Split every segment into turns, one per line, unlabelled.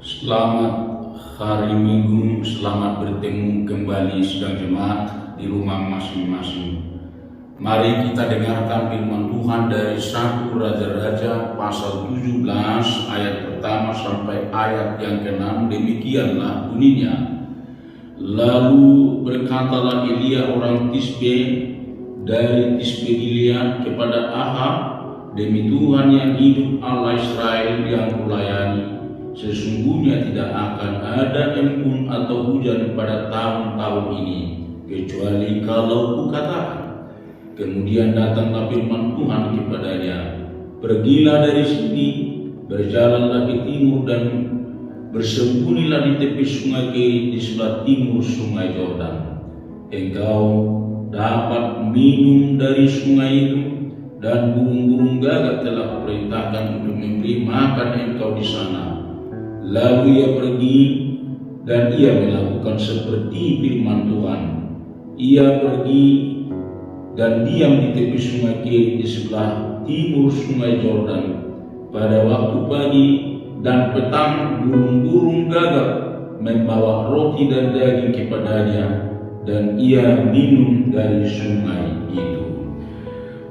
Selamat hari Minggu, selamat bertemu kembali sidang jemaat di rumah masing-masing. Mari kita dengarkan firman Tuhan dari 1 Raja-Raja pasal 17 ayat pertama sampai ayat yang ke-6. Demikianlah bunyinya. Lalu berkatalah Elia orang Tisbe dari Tisbe Gilead kepada Ahab, demi Tuhan yang hidup, Allah Israel yang kulayani, sesungguhnya tidak akan ada embun atau hujan pada tahun-tahun ini, kecuali kalau kukatakan. Kemudian datanglah firman Tuhan kepadanya, pergilah dari sini, berjalanlah ke timur dan bersembunyilah di tepi sungai Kerit di sebelah timur sungai Yordan. Engkau dapat minum dari sungai itu, dan burung-burung gagak telah perintahkan untuk memberi makan engkau di sana. Lalu ia pergi dan ia melakukan seperti firman Tuhan. Ia pergi dan diam di tepi sungai Kerit di sebelah timur sungai Yordan. Pada waktu pagi dan petang burung-burung gagak membawa roti dan daging kepadanya, dan ia minum dari sungai itu.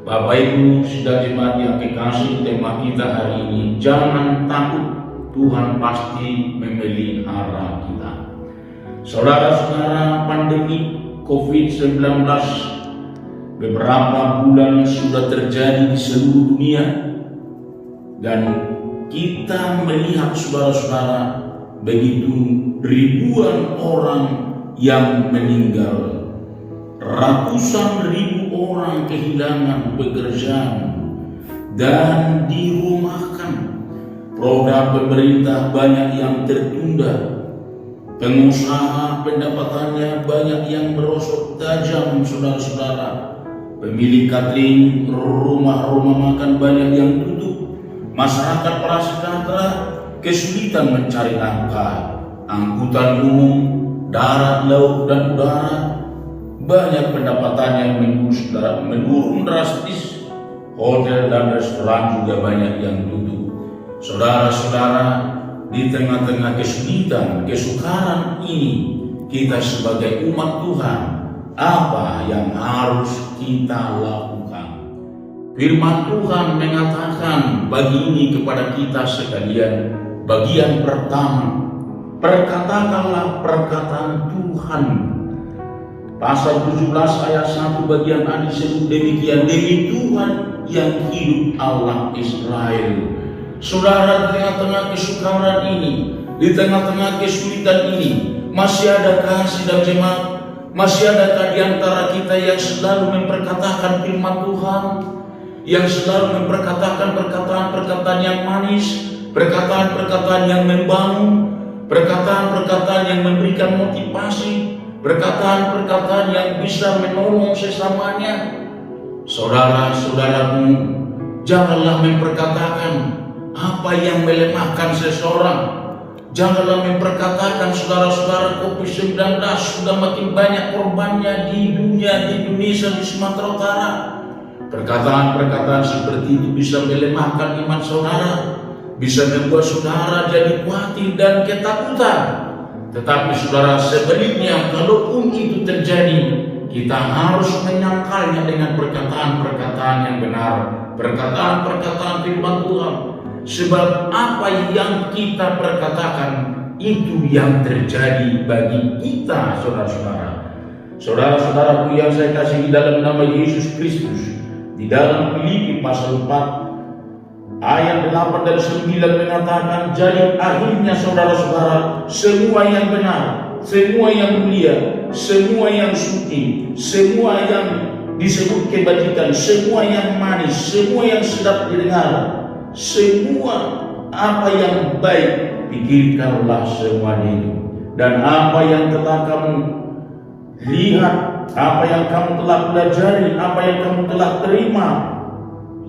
Bapak Ibu sidang jemaat yang kekasih, tema kita hari ini, jangan takut, Tuhan pasti memelihara kita. Saudara-saudara, pandemi COVID-19 beberapa bulan sudah terjadi di seluruh dunia, dan kita melihat saudara-saudara begitu ribuan orang yang meninggal, ratusan ribu orang kehilangan pekerjaan dan dirumahkan. Program pemerintah banyak yang tertunda, pengusaha pendapatannya banyak yang merosot tajam, saudara-saudara. Pemilik catering, rumah-rumah makan banyak yang tutup. Masyarakat prasejahtera kesulitan mencari nafkah. Angkutan umum, darat, laut, dan udara banyak pendapatannya menurun drastis. Hotel dan restoran juga banyak yang tutup. Saudara-saudara, di tengah-tengah kesulitan, kesukaran ini, kita sebagai umat Tuhan, apa yang harus kita lakukan? Firman Tuhan mengatakan begini kepada kita sekalian. Bagian pertama, perkatakanlah perkataan Tuhan. Pasal 17 ayat 1 bagian A disebut demikian, demi Tuhan yang hidup, Allah Israel. Saudara, di tengah-tengah kesukaran ini, di tengah-tengah kesulitan ini, masih adakah sidang jemaat, masih adakah di antara kita yang selalu memperkatakan firman Tuhan, yang selalu memperkatakan perkataan-perkataan yang manis, perkataan-perkataan yang membangun, perkataan-perkataan yang memberikan motivasi, perkataan-perkataan yang bisa menolong sesamanya? Saudara-saudaraku, janganlah memperkatakan apa yang melemahkan seseorang. Janganlah memperkatakan, saudara-saudara, COVID-19 sudah makin banyak korbannya di dunia, di Indonesia, di Sumatera Utara. Perkataan-perkataan seperti itu bisa melemahkan iman saudara, bisa membuat saudara jadi khawatir dan ketakutan. Tetapi saudara, sebaliknya, kalaupun itu terjadi, kita harus menyangkalnya dengan perkataan-perkataan yang benar, perkataan-perkataan firman Tuhan. Sebab apa yang kita perkatakan itu yang terjadi bagi kita, saudara-saudara. Saudara-saudaraku yang saya kasih di dalam nama Yesus Kristus, di dalam Filipi pasal 4 ayat 8 dan 9 mengatakan, jadi akhirnya saudara-saudara, semua yang benar, semua yang mulia, semua yang suci, semua yang disebut kebajikan, semua yang manis, semua yang sedap didengar, semua apa yang baik, pikirkanlah semuanya itu. Dan apa yang telah kamu lihat, apa yang kamu telah pelajari, apa yang kamu telah terima,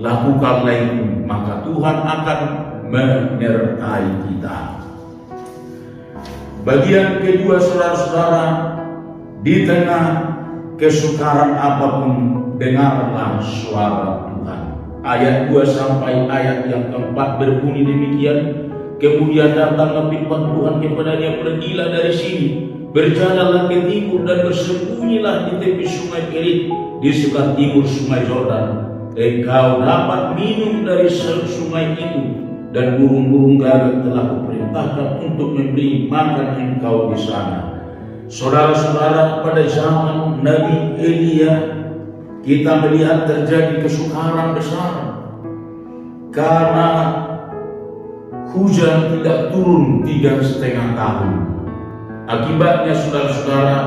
lakukanlah itu, maka Tuhan akan menyertai kita. Bagian kedua, saudara-saudara, di tengah kesukaran apapun, dengarlah suara Tuhan. Ayat 2 sampai ayat yang keempat berbunyi demikian, Kemudian datanglah firman Tuhan kepada dia, pergilah dari sini, berjalanlah ke timur dan bersembunyilah di tepi sungai Kerit di sebelah timur sungai Yordan. Engkau dapat minum dari sungai itu, dan burung-burung gagak telah kuperintahkan untuk memberi makan engkau di sana. Saudara-saudara, pada zaman Nabi Elia kita melihat terjadi kesukaran besar karena hujan tidak turun 3,5 tahun. Akibatnya saudara-saudara,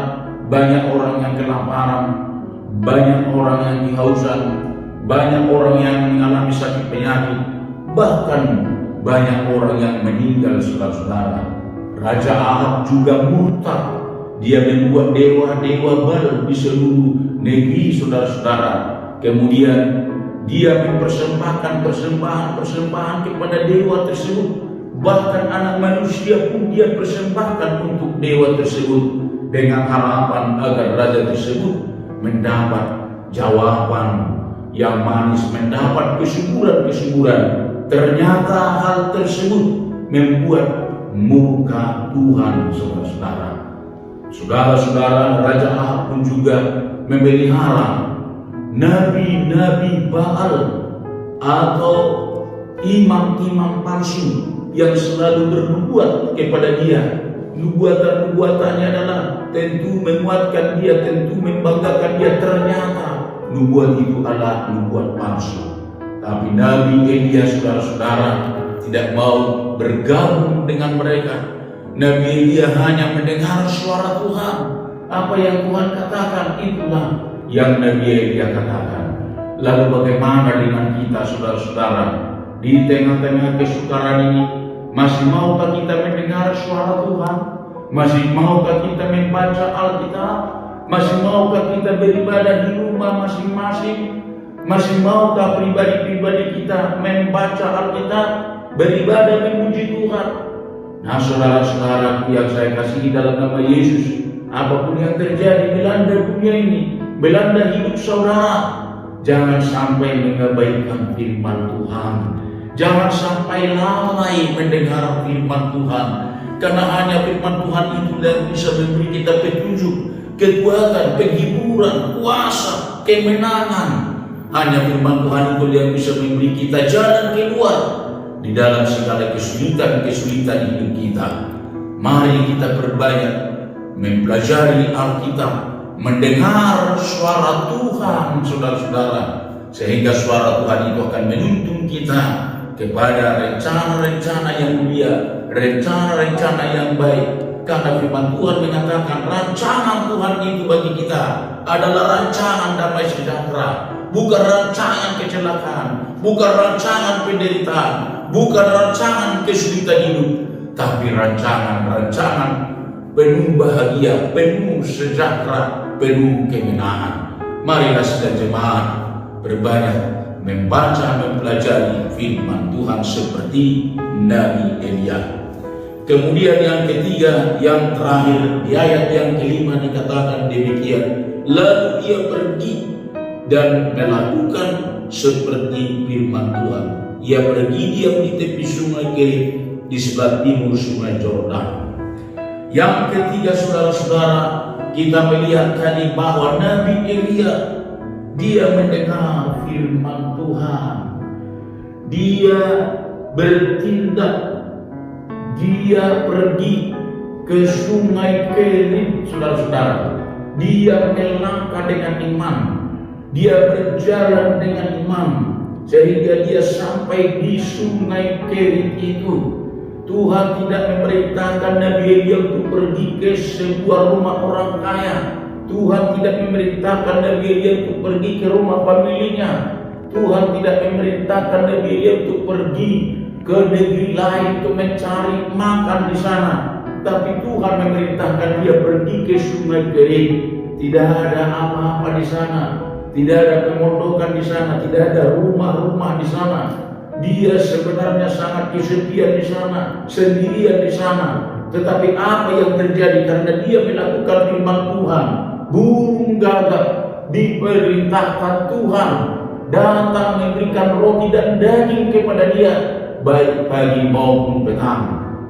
banyak orang yang kelaparan, banyak orang yang kehausan, banyak orang yang mengalami sakit penyakit, bahkan banyak orang yang meninggal saudara-saudara. Raja Ahab juga murtad. Dia membuat dewa-dewa Baal di seluruh negeri saudara-saudara. Kemudian dia mempersembahkan persembahan kepada dewa tersebut. Bahkan anak manusia pun dia persembahkan untuk dewa tersebut, dengan harapan agar raja tersebut mendapat jawaban yang manis, mendapat kesuburan. Ternyata hal tersebut membuat murka Tuhan saudara-saudara. Saudara-saudara, Raja Ahab pun juga memelihara nabi-nabi Baal atau imam-imam palsu yang selalu bernubuat kepada dia. Nubuatan-nubuatannya adalah tentu menguatkan dia, tentu membanggakan dia. Ternyata nubuat itu adalah nubuat palsu. Tapi Nabi Elia saudara-saudara tidak mau bergabung dengan mereka. Nabi Elia hanya mendengar suara Tuhan. Apa yang Tuhan katakan, itulah yang Nabi Elia katakan. Lalu bagaimana dengan kita saudara-saudara? Di tengah-tengah kesukaran ini, masih maukah kita mendengar suara Tuhan? Masih maukah kita membaca Alkitab? Masih maukah kita beribadah di rumah masing-masing? Masih maukah pribadi-pribadi kita membaca Alkitab, beribadah memuji Tuhan? Nah saudara-saudara yang saya kasihi dalam nama Yesus, apapun yang terjadi melanda dunia ini, melanda hidup saudara, jangan sampai mengabaikan firman Tuhan. Jangan sampai lalai mendengar firman Tuhan, karena hanya firman Tuhan itu yang bisa memberi kita petunjuk, kekuatan, penghiburan, kuasa, kemenangan. Hanya firman Tuhan itu yang bisa memberi kita jalan keluar di dalam segala kesulitan-kesulitan hidup kita. Mari kita perbanyak mempelajari Alkitab, mendengar suara Tuhan saudara-saudara, sehingga suara Tuhan itu akan menuntun kita kepada rencana-rencana yang mulia, rencana-rencana yang baik. Karena firman Tuhan mengatakan rancangan Tuhan itu bagi kita adalah rancangan damai sejahtera, bukan rancangan kecelakaan, bukan rancangan penderitaan, bukan rancangan kesulitan hidup, tapi rancangan-rancangan penuh bahagia, penuh sejahtera, penuh kemenangan. Marilah sedang jemaat berbanyak membaca, mempelajari firman Tuhan seperti Nabi Elia. Kemudian yang ketiga, yang terakhir, di ayat yang kelima dikatakan demikian, lalu ia pergi dan melakukan seperti firman Tuhan. Ia pergi diam di tepi sungai Kerit di sebelah timur sungai Yordan. Yang ketiga saudara-saudara, kita melihat tadi bahwa Nabi Elia dia mendengar firman Tuhan, dia bertindak, dia pergi ke sungai Kerit saudara-saudara. Dia melangkah dengan iman, dia berjalan dengan iman, sehingga dia sampai di sungai Kerit itu. Tuhan tidak memerintahkan Nabi Elia untuk pergi ke sebuah rumah orang kaya. Tuhan tidak memerintahkan Nabi Elia untuk pergi ke rumah familinya. Tuhan tidak memerintahkan Nabi Elia untuk pergi ke negeri lain untuk mencari makan di sana. Tapi Tuhan memerintahkan dia pergi ke sungai Kerit. Tidak ada apa-apa di sana, tidak ada pemondokan di sana, tidak ada rumah-rumah di sana. Dia sebenarnya sangat kesepian di sana, sendirian di sana. Tetapi apa yang terjadi karena dia melakukan firman Tuhan? Burung gagak diperintahkan Tuhan datang memberikan roti dan daging kepada dia. baik pagi maupun petang.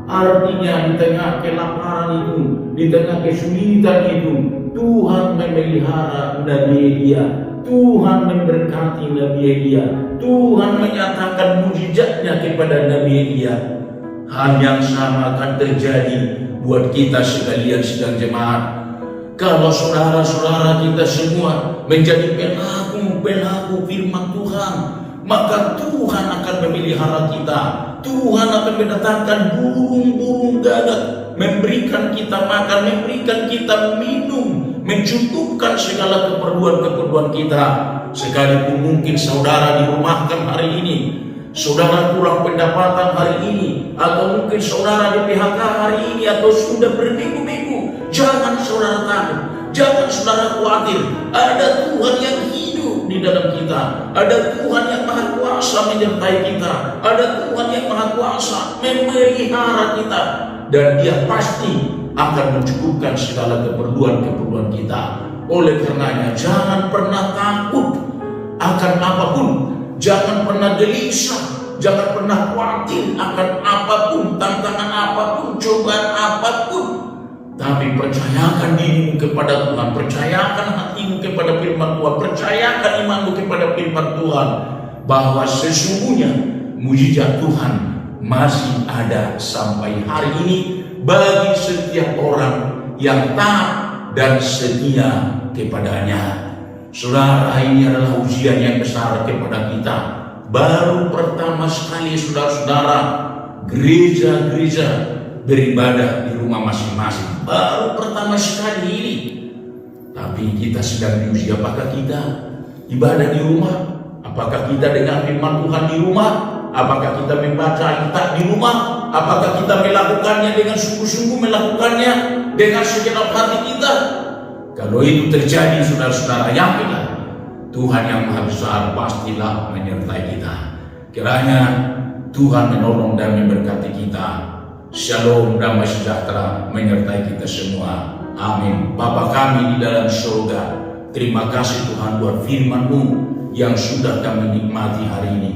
Artinya di tengah kelaparan itu, di tengah kesulitan itu, Tuhan memelihara Nabi Elia, Tuhan memberkati Nabi Elia, Tuhan menyatakan mujizatnya kepada Nabi Elia. Hal yang sama akan terjadi buat kita sekalian sidang jemaat. Kalau saudara-saudara kita semua menjadi pelaku firman Tuhan, maka Tuhan akan memelihara kita. Tuhan akan mendatangkan burung-burung gagak, memberikan kita makan, memberikan kita minum, mencukupkan segala keperluan-keperluan kita. Sekalipun mungkin saudara dirumahkan hari ini, saudara kurang pendapatan hari ini, atau mungkin saudara di PHK hari ini, atau sudah berminggu-minggu, jangan saudara takut, jangan saudara khawatir. Ada Tuhan yang hidup di dalam kita, ada Tuhan yang maha kuasa menyertai kita, ada Tuhan yang maha kuasa memelihara kita, dan Dia pasti akan mencukupkan segala keperluan-keperluan kita. Oleh karenanya jangan pernah takut akan apapun, jangan pernah gelisah, jangan pernah khawatir akan apapun, tantangan apapun, cobaan apapun. Tapi percayakan dirimu kepada Tuhan, percayakan hatimu kepada firman Tuhan, percayakan imanmu kepada firman Tuhan, bahwa sesungguhnya mujizat Tuhan masih ada sampai hari ini bagi setiap orang yang taat dan setia kepadanya. Saudara, ini adalah ujian yang besar kepada kita. Baru pertama sekali saudara-saudara gereja-gereja beribadah di rumah masing-masing, baru pertama sekali ini. Tapi kita sedang diuji, apakah kita ibadah di rumah? Apakah kita dengar firman Tuhan di rumah? Apakah kita membaca Alkitab di rumah? Apakah kita melakukannya dengan sungguh-sungguh, melakukannya dengan segenap hati kita? Kalau itu terjadi, saudara-saudara, yakinlah Tuhan yang Maha Besar pastilah menyertai kita. Kiranya Tuhan menolong dan memberkati kita. Shalom, damai sejahtera menyertai kita semua. Amin. Bapa kami di dalam surga, terima kasih Tuhan buat firman-Mu yang sudah kami nikmati hari ini.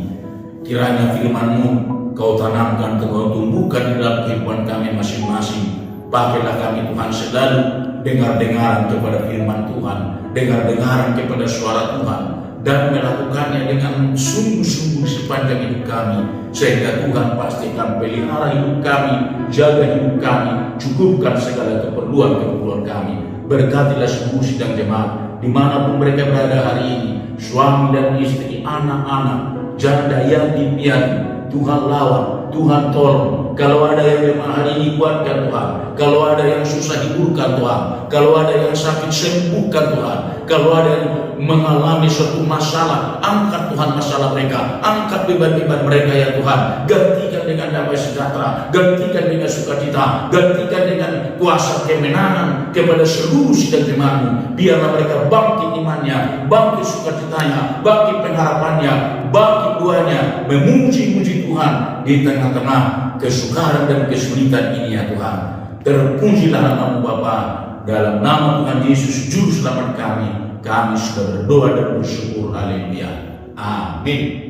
Kiranya firman-Mu Kau tanamkan, Kau tumbuhkan di dalam kehidupan kami masing-masing. Pakailah kami Tuhan selalu dengar-dengaran kepada firman Tuhan, dengar-dengaran kepada suara Tuhan, dan melakukannya dengan sungguh-sungguh sepanjang hidup kami, sehingga Tuhan pastikan pelihara hidup kami, jaga hidup kami, cukupkan segala keperluan kami. Berkatilah seluruh sidang jemaat dimanapun mereka berada hari ini, suami dan istri, anak-anak, janda yatim piatu. Tuhan lawan, Tuhan tolong. Kalau ada yang lemah hari ini, kuatkan Tuhan. Kalau ada yang susah, hiburkan Tuhan. Kalau ada yang sakit, sembuhkan Tuhan. Kalau ada yang mengalami suatu masalah, angkat Tuhan masalah mereka, angkat beban-beban mereka ya Tuhan. Gantikan dengan damai sejahtera, gantikan dengan sukacita, gantikan dengan kuasa kemenangan kepada seluruh sidang jemaat-Mu. Biarlah mereka bangkit imannya, bangkit sukacitanya, bangkit pengharapannya, bangkit doanya, memuji-muji Tuhan di tengah-tengah kesukaran dan kesulitan ini ya Tuhan. Terpujilah nama-Mu Bapa. Dalam nama Tuhan Yesus Juru Selamat kami sudah berdoa dan bersyukur. Haleluya. Amin.